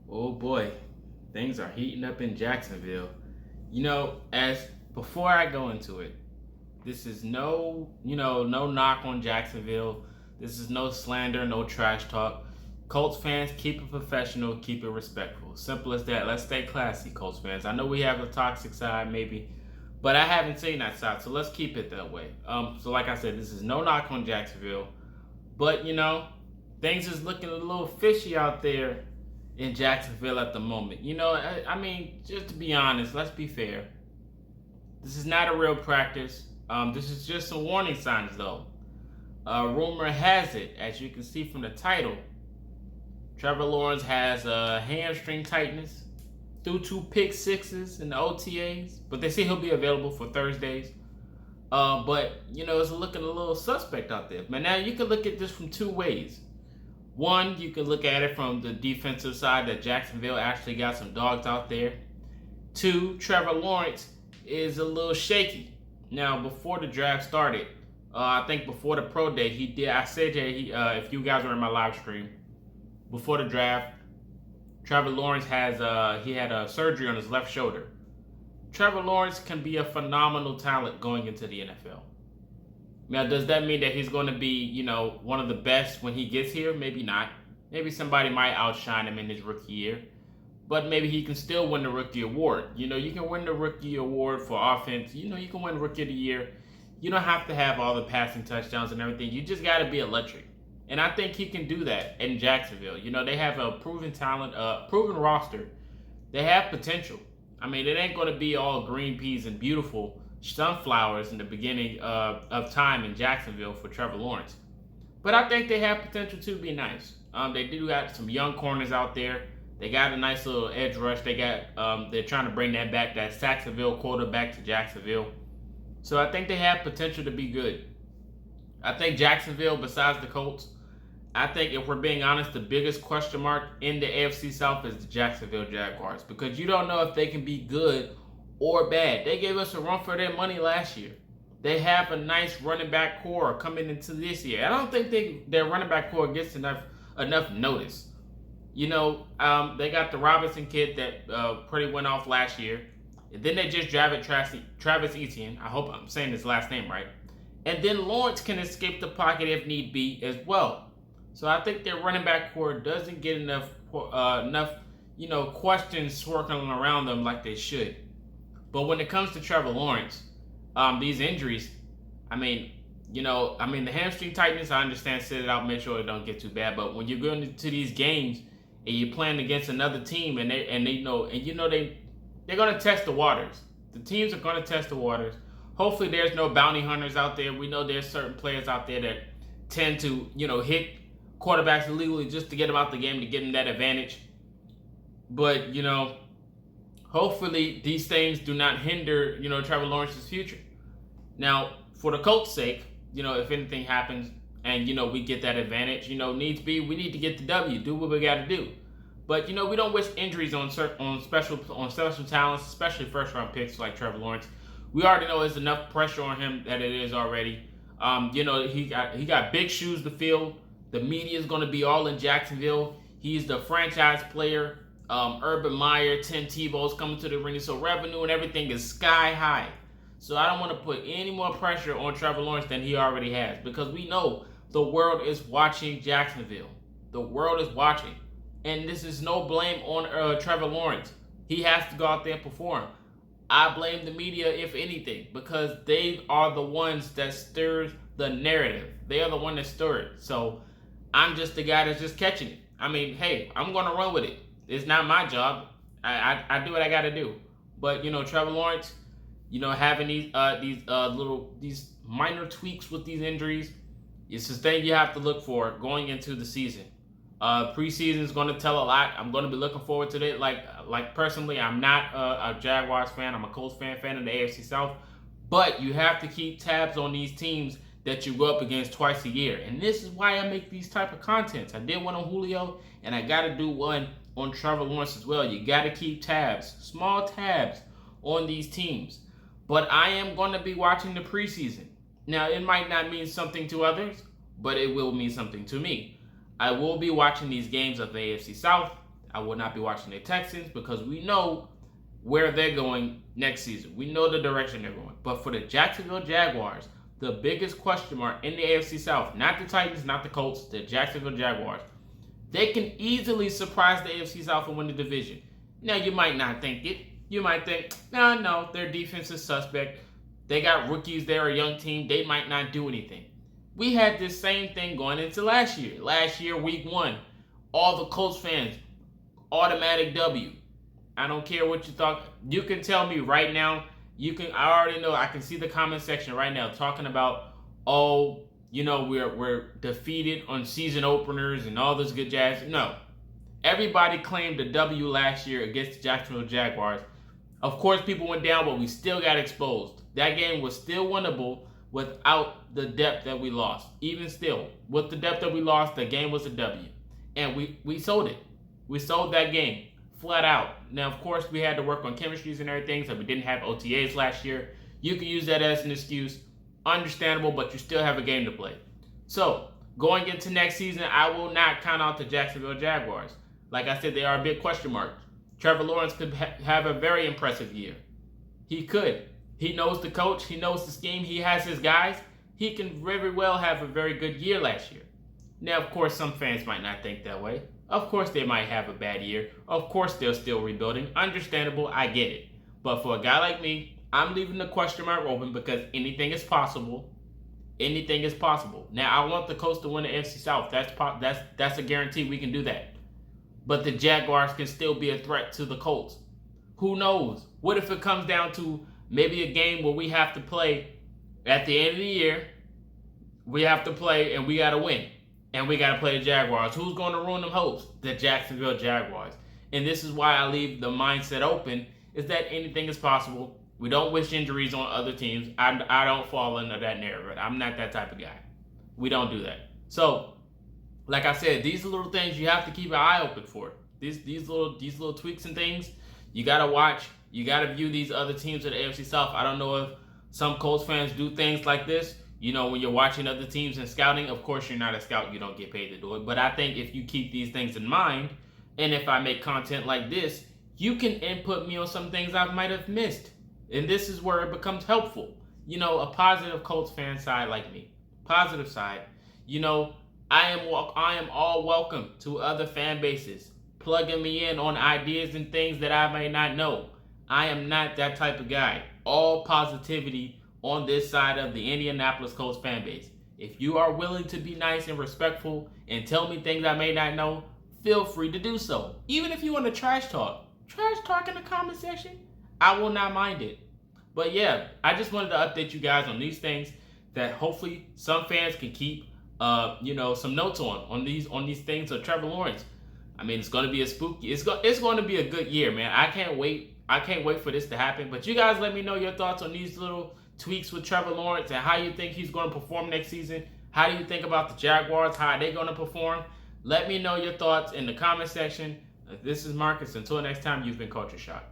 Oh boy, things are heating up in Jacksonville. As before I go into it, this is no knock on Jacksonville. This is no slander, no trash talk. Colts fans, keep it professional, keep it respectful. Simple as that. Let's stay classy, Colts fans. I know we have a toxic side, maybe, but I haven't seen that side, so let's keep it that way. So like I said, this is no knock on Jacksonville, but things is looking a little fishy out there in Jacksonville at the moment. I mean, just to be honest, let's be fair. This is not a real practice. This is just some warning signs, though. Rumor has it, as you can see from the title, Trevor Lawrence has hamstring tightness through two pick sixes in the OTAs, but they say he'll be available for Thursdays. But it's looking a little suspect out there. But now you can look at this from two ways. One, you can look at it from the defensive side that Jacksonville actually got some dogs out there. Two, Trevor Lawrence is a little shaky. Now, before the draft started, I think before the pro day, he did. I said that if you guys were in my live stream before the draft, Trevor Lawrence he had a surgery on his left shoulder. Trevor Lawrence can be a phenomenal talent going into the NFL. Now, does that mean that he's going to be, one of the best when he gets here? Maybe not. Maybe somebody might outshine him in his rookie year. But maybe he can still win the rookie award. You can win the rookie award for offense. You can win rookie of the year. You don't have to have all the passing touchdowns and everything. You just got to be electric. And I think he can do that in Jacksonville. They have a proven talent, proven roster. They have potential. I mean, it ain't going to be all green peas and beautiful sunflowers in the beginning of time in Jacksonville for Trevor Lawrence. But I think they have potential to be nice. They do got some young corners out there. They got a nice little edge rush. They're trying to bring that back, that Saxonville quarterback to Jacksonville. So I think they have potential to be good. I think Jacksonville, besides the Colts, I think if we're being honest, the biggest question mark in the AFC South is the Jacksonville Jaguars, because you don't know if they can be good or bad. They gave us a run for their money last year. They have a nice running back core coming into this year. I don't think their running back core gets enough notice. They got the Robinson kid that pretty went off last year. And then they just drafted Travis Etienne. I hope I'm saying his last name right. And then Lawrence can escape the pocket if need be as well. So I think their running back core doesn't get enough questions swirling around them like they should. But when it comes to Trevor Lawrence, these injuries, the hamstring tightness, I understand, sit it out, make sure it don't get too bad. But when you're going into these games and you're playing against another team, they're going to test the waters. The teams are going to test the waters. Hopefully, there's no bounty hunters out there. We know there's certain players out there that tend to, hit quarterbacks illegally just to get them out the game, to get them that advantage. But hopefully these things do not hinder, Trevor Lawrence's future. Now, for the Colts' sake, if anything happens and, we get that advantage, needs be, we need to get the W, do what we got to do. But, we don't wish injuries on special talents, especially first-round picks like Trevor Lawrence. We already know there's enough pressure on him that it is already. He got big shoes to fill. The media is going to be all in Jacksonville. He's the franchise player. Urban Meyer, Tim Tebow's coming to the arena, so revenue and everything is sky high. So I don't want to put any more pressure on Trevor Lawrence than he already has, because we know the world is watching Jacksonville. The world is watching. And this is no blame on Trevor Lawrence. He has to go out there and perform. I blame the media, if anything, because they are the ones that stir the narrative. They are the one that stir it. So I'm just the guy that's just catching it. I mean, hey, I'm going to run with it. It's not my job. I do what I got to do. But, Trevor Lawrence, having these minor tweaks with these injuries, it's the thing you have to look for going into the season. Preseason is going to tell a lot. I'm going to be looking forward to it. Like personally, I'm not a Jaguars fan. I'm a Colts fan of the AFC South. But you have to keep tabs on these teams that you go up against twice a year. And this is why I make these type of contents. I did one on Julio, and I got to do one on Trevor Lawrence as well. You got to keep tabs, small tabs on these teams. But I am going to be watching the preseason. Now, it might not mean something to others, but it will mean something to me. I will be watching these games of the AFC South. I will not be watching the Texans because we know where they're going next season. We know the direction they're going. But for the Jacksonville Jaguars, the biggest question mark in the AFC South, not the Titans, not the Colts, the Jacksonville Jaguars, they can easily surprise the AFC South and win the division. Now, you might not think it. You might think, no, their defense is suspect. They got rookies. They're a young team. They might not do anything. We had this same thing going into last year. Last year, week 1, all the Colts fans, automatic W. I don't care what you thought. You can tell me right now. I already know. I can see the comment section right now talking about, we're defeated on season openers and all this good jazz. No. Everybody claimed a W last year against the Jacksonville Jaguars. Of course, people went down, but we still got exposed. That game was still winnable without the depth that we lost. Even still, with the depth that we lost, the game was a W. And we sold it. We sold that game. Flat out. Now, of course, we had to work on chemistries and everything, so we didn't have OTAs last year. You can use that as an excuse. Understandable, but you still have a game to play. So, going into next season, I will not count out the Jacksonville Jaguars. Like I said, they are a big question mark. Trevor Lawerence could have a very impressive year. He could. He knows the coach. He knows the scheme. He has his guys. He can very well have a very good year last year. Now, of course, some fans might not think that way. Of course, they might have a bad year. Of course, they're still rebuilding. Understandable, I get it. But for a guy like me, I'm leaving the question mark open because anything is possible. Anything is possible. Now, I want the Colts to win the NFC South. That's a guarantee we can do that. But the Jaguars can still be a threat to the Colts. Who knows? What if it comes down to maybe a game where we have to play at the end of the year? We have to play and we got to win. And we got to play the Jaguars. Who's going to ruin them hopes? The Jacksonville Jaguars. And this is why I leave the mindset open, is that anything is possible. We don't wish injuries on other teams. I don't fall into that narrative. I'm not that type of guy. We don't do that. So, like I said, these are little things you have to keep an eye open for. These little tweaks and things, you got to watch. You got to view these other teams of the AFC South. I don't know if some Colts fans do things like this. When you're watching other teams and scouting, of course you're not a scout. You don't get paid to do it. But I think if you keep these things in mind, and if I make content like this, you can input me on some things I might have missed. And this is where it becomes helpful. A positive Colts fan side like me. Positive side. I am all welcome to other fan bases plugging me in on ideas and things that I may not know. I am not that type of guy. All positivity on this side of the Indianapolis Colts fan base. If you are willing to be nice and respectful and tell me things I may not know, feel free to do so. Even if you want to trash talk in the comment section, I will not mind it. But yeah, I just wanted to update you guys on these things that hopefully some fans can keep some notes on these things of Trevor Lawerence. I mean, it's going to be it's going to be a good year, man. I can't wait for this to happen. But you guys let me know your thoughts on these little tweaks with Trevor Lawerence and how you think he's going to perform next season. How do you think about the Jaguars? How are they going to perform? Let me know your thoughts in the comment section. This is Marcus. Until next time, you've been Culture Shock.